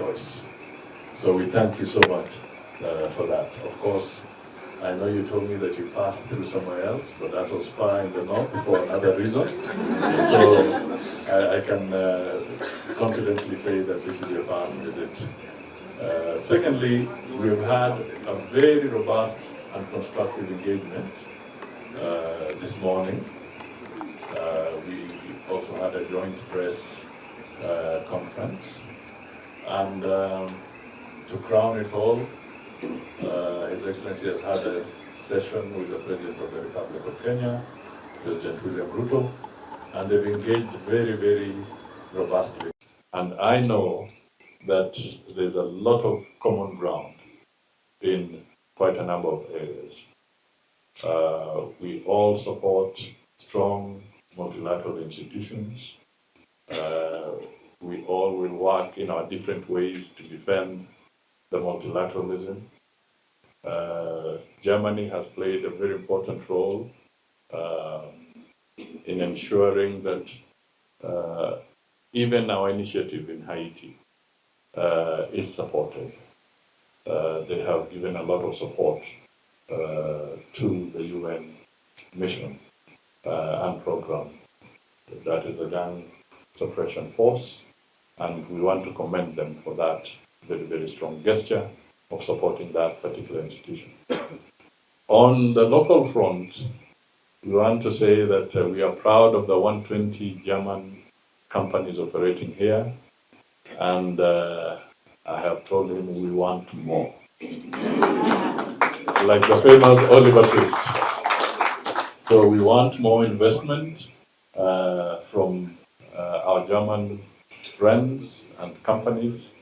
choice. So we thank you so much for that. Of course, I know you told me that you passed through somewhere else, but that was far in the north for another reason. So I can confidently say that this is your first visit. Secondly, we've had a very robust and constructive engagement this morning. We also had a joint press conference, and to crown it all, His Excellency has had a session with the President of the Republic of Kenya, President William Ruto, and they've engaged very, very robustly. And I know that there's a lot of common ground in quite a number of areas. We all support strong multilateral institutions. We all will work in our different ways to defend the multilateralism. Germany has played a very important role in ensuring that even our initiative in Haiti is supported. They have given a lot of support to the UN mission and program. That is the Gang Suppression Force, and we want to commend them for that very, very strong gesture of supporting that particular institution. On the local front, we want to say that we are proud of the 120 German companies operating here, and I have told him we want more. Like the famous Oliver Twist. So we want more investment from our German friends and companies.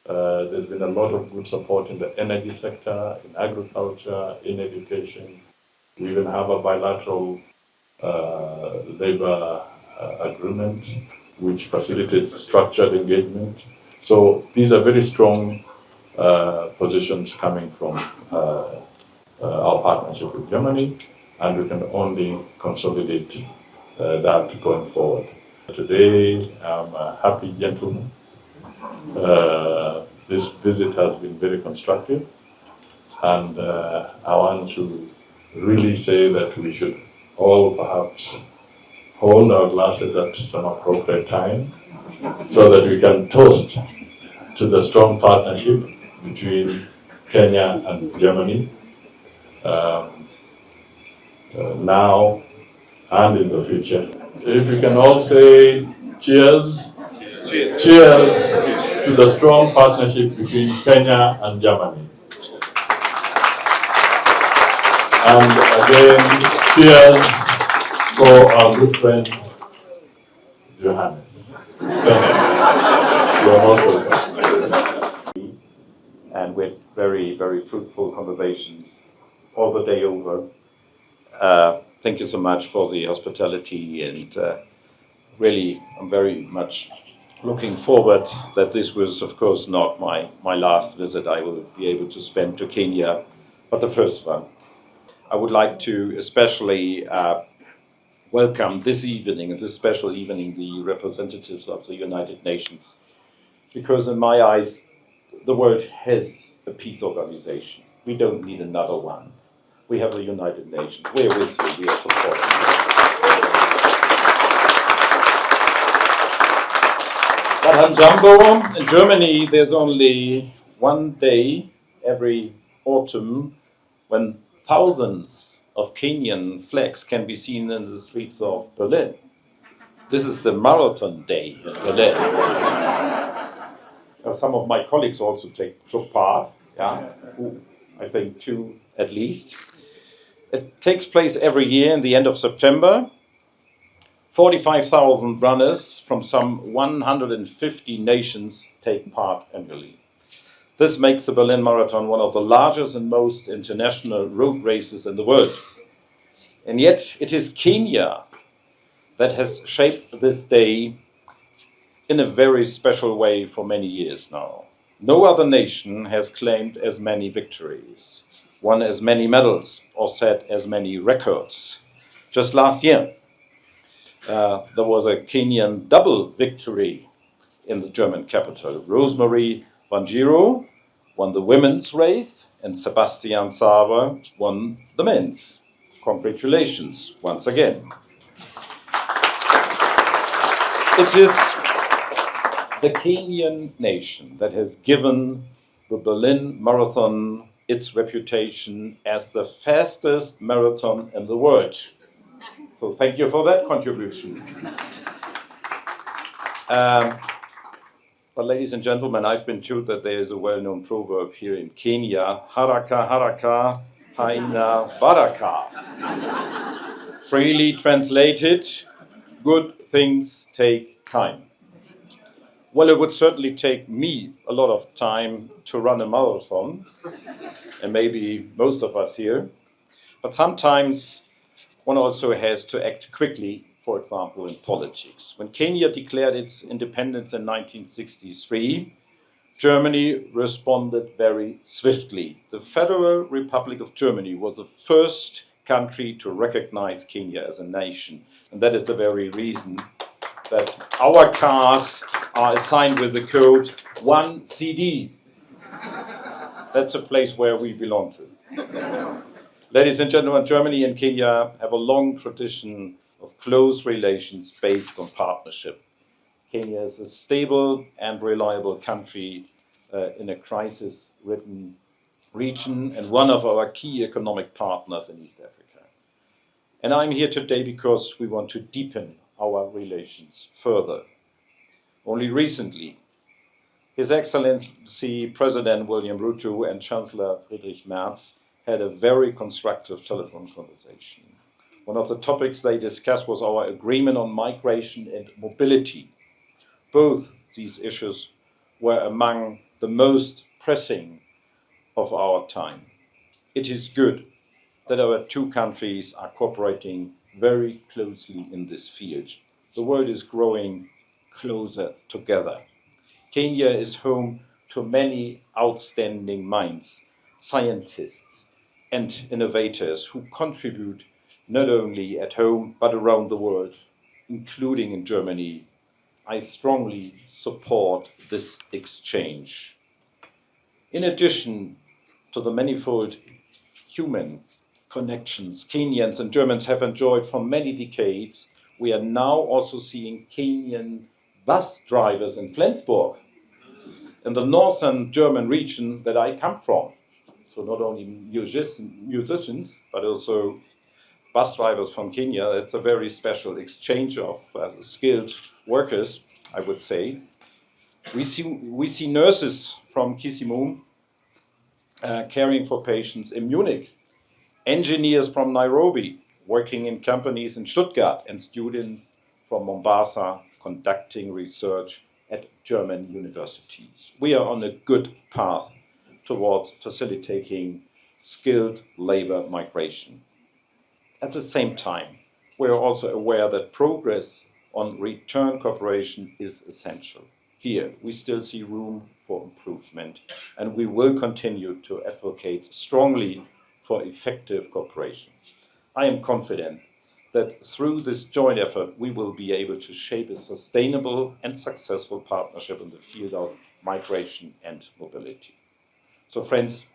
There's been a lot of good support in the energy sector, in agriculture, in education. We even have a bilateral labor agreement which facilitates structured engagement. So these are very strong positions coming from our partnership with Germany, and we can only consolidate that going forward. Today, I'm a happy gentleman. This visit has been very constructive, and I want to really say that we should all perhaps hold our glasses at some appropriate time so that we can toast to the strong partnership between Kenya and Germany now and in the future. If we can all say cheers, cheers, cheers to the strong partnership between Kenya and Germany. And again, cheers for our good friend Johannes. You're most welcome. And with very, very fruitful conversations all the day over. Thank you so much for the hospitality, and really, I'm very much looking forward that this was, of course, not my last visit I will be able to spend to Kenya, but the first one. I would like to especially welcome this evening, and this special evening, the representatives of the United Nations, because in my eyes, the world has a peace organization. We don't need another one. We have the United Nations. We're with you. We are supporting you. But in Jumbo, in Germany, there's only one day every autumn when thousands of Kenyan flags can be seen in the streets of Berlin. This is the Marathon Day in Berlin. Some of my colleagues also took part, I think 2 at least. It takes place every year in the end of September. 45,000 runners from some 150 nations take part annually. This makes the Berlin Marathon one of the largest and most international road races in the world. And yet it is Kenya that has shaped this day in a very special way for many years now. No other nation has claimed as many victories, won as many medals, or set as many records. Just last year, there was a Kenyan double victory in the German capital. Rosemary Banjiro won the women's race, and Sebastian Saber won the men's. Congratulations once again. It is the Kenyan nation that has given the Berlin Marathon its reputation as the fastest marathon in the world. So thank you for that contribution. But ladies and gentlemen, I've been told that there is a well-known proverb here in Kenya, haraka haraka, haina baraka. Freely translated, good things take time. Well, it would certainly take me a lot of time to run a marathon, and maybe most of us here. But sometimes one also has to act quickly, for example, in politics. When Kenya declared its independence in 1963, Germany responded very swiftly. The Federal Republic of Germany was the first country to recognize Kenya as a nation. And that is the very reason that our cars are assigned with the code 1CD. That's a place where we belong to. Ladies and gentlemen, Germany and Kenya have a long tradition of close relations based on partnership. Kenya is a stable and reliable country in a crisis-ridden region and one of our key economic partners in East Africa. And I'm here today because we want to deepen our relations further. Only recently, His Excellency President William Ruto and Chancellor Friedrich Merz had a very constructive telephone conversation. One of the topics they discussed was our agreement on migration and mobility. Both these issues were among the most pressing of our time. It is good that our two countries are cooperating very closely in this field. The world is growing closer together. Kenya is home to many outstanding minds, scientists, and innovators who contribute not only at home but around the world, including in Germany. I strongly support this exchange. In addition to the manifold human connections Kenyans and Germans have enjoyed for many decades, we are now also seeing Kenyan bus drivers in Flensburg, in the northern German region that I come from. So not only musicians, but also bus drivers from Kenya. It's a very special exchange of skilled workers, I would say. We see nurses from Kisumu caring for patients in Munich, engineers from Nairobi working in companies in Stuttgart, and students from Mombasa conducting research at German universities. We are on a good path towards facilitating skilled labor migration. At the same time, we are also aware that progress on return cooperation is essential. Here, we still see room for improvement, and we will continue to advocate strongly for effective cooperation. I am confident that through this joint effort, we will be able to shape a sustainable and successful partnership in the field of migration and mobility. So friends,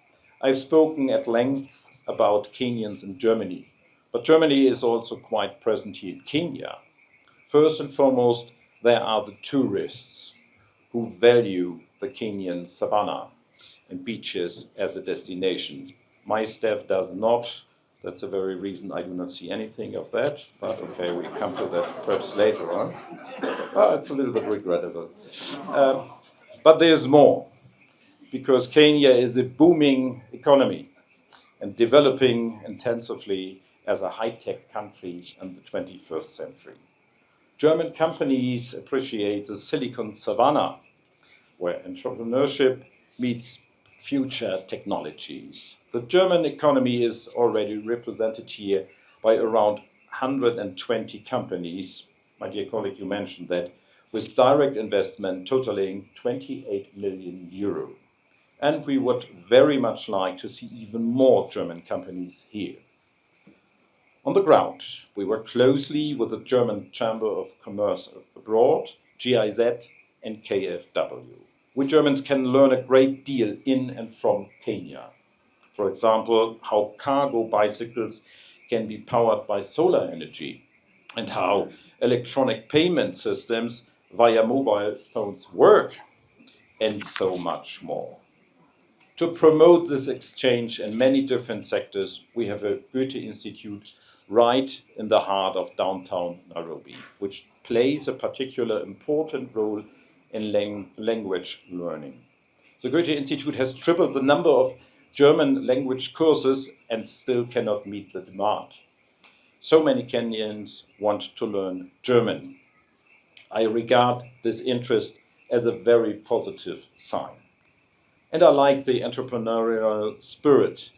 I've spoken at length about Kenyans in Germany, but Germany is also quite present here in Kenya. First and foremost, there are the tourists who value the Kenyan savanna and beaches as a destination. My staff does not. That's the very reason I do not see anything of that. But okay, we come to that perhaps later on. It's a little bit regrettable. But there's more, because Kenya is a booming economy and developing intensively as a high-tech country in the 21st century. German companies appreciate the Silicon Savannah, where entrepreneurship meets future technologies. The German economy is already represented here by around 120 companies. My dear colleague, you mentioned that, with direct investment totaling 28 million euro. And we would very much like to see even more German companies here. On the ground, we work closely with the German Chamber of Commerce abroad, GIZ and KfW. We Germans can learn a great deal in and from Kenya. For example, how cargo bicycles can be powered by solar energy and how electronic payment systems via mobile phones work, and so much more. To promote this exchange in many different sectors, we have a Goethe Institute right in the heart of downtown Nairobi, which plays a particular important role in language learning. The Goethe Institute has tripled the number of German language courses and still cannot meet the demand. So many Kenyans want to learn German. I regard this interest as a very positive sign. And I like the entrepreneurial spirit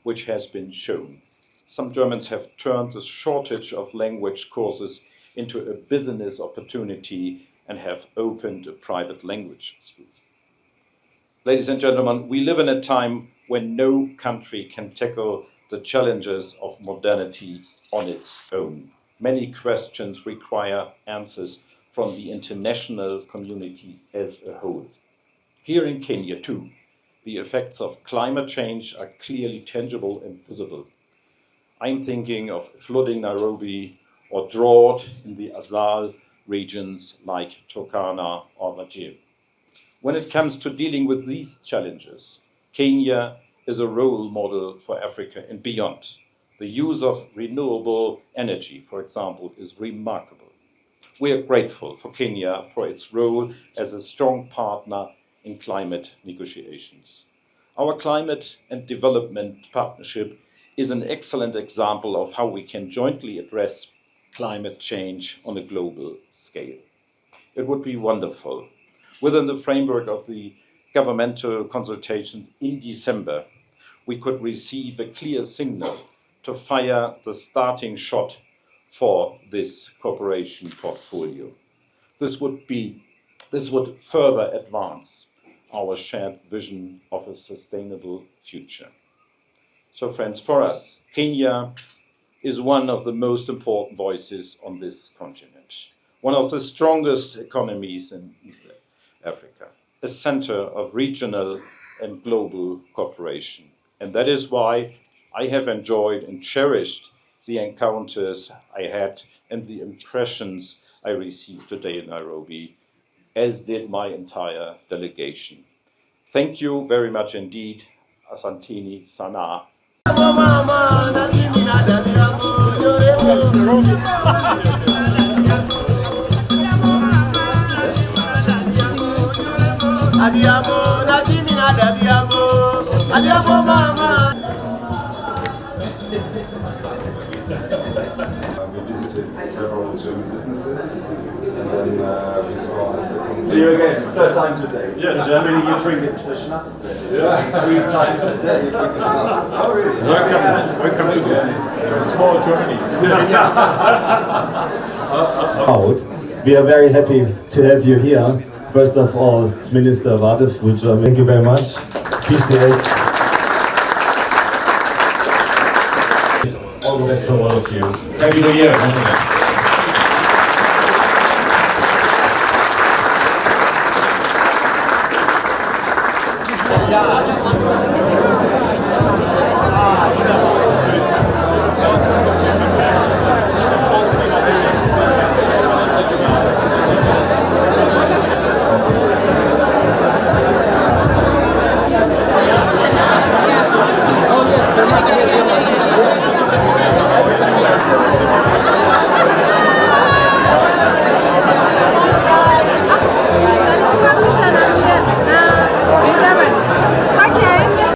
which has been shown. Some Germans have turned the shortage of language courses into a business opportunity and have opened a private language school. Ladies and gentlemen, we live in a time when no country can tackle the challenges of modernity on its own. Many questions require answers from the international community as a whole. Here in Kenya, too, the effects of climate change are clearly tangible and visible. I'm thinking of flooding Nairobi or drought in the Azal regions like Turkana or Wajir. When it comes to dealing with these challenges, Kenya is a role model for Africa and beyond. The use of renewable energy, for example, is remarkable. We are grateful for Kenya for its role as a strong partner in climate negotiations. Our climate and development partnership is an excellent example of how we can jointly address climate change on a global scale. It would be wonderful, within the framework of the governmental consultations in December, we could receive a clear signal to fire the starting shot for this cooperation portfolio. This would further advance our shared vision of a sustainable future. So friends, for us, Kenya is one of the most important voices on this continent, one of the strongest economies in East Africa, a center of regional and global cooperation. And that is why I have enjoyed and cherished the encounters I had and the impressions I received today in Nairobi, as did my entire delegation. Thank you very much indeed. Asanteni sana. We visited several German businesses, and then we saw a second. So you again, third time today. Yes. In Germany, you drink the schnapps then. Yeah. 3 times a day you drink the schnapps. Oh, really? Welcome to the small Germany. Out. We are very happy to have you here. First of all, Minister Wadif, thank you very much. PCS. All the best to all of you. Happy New Year. Ja,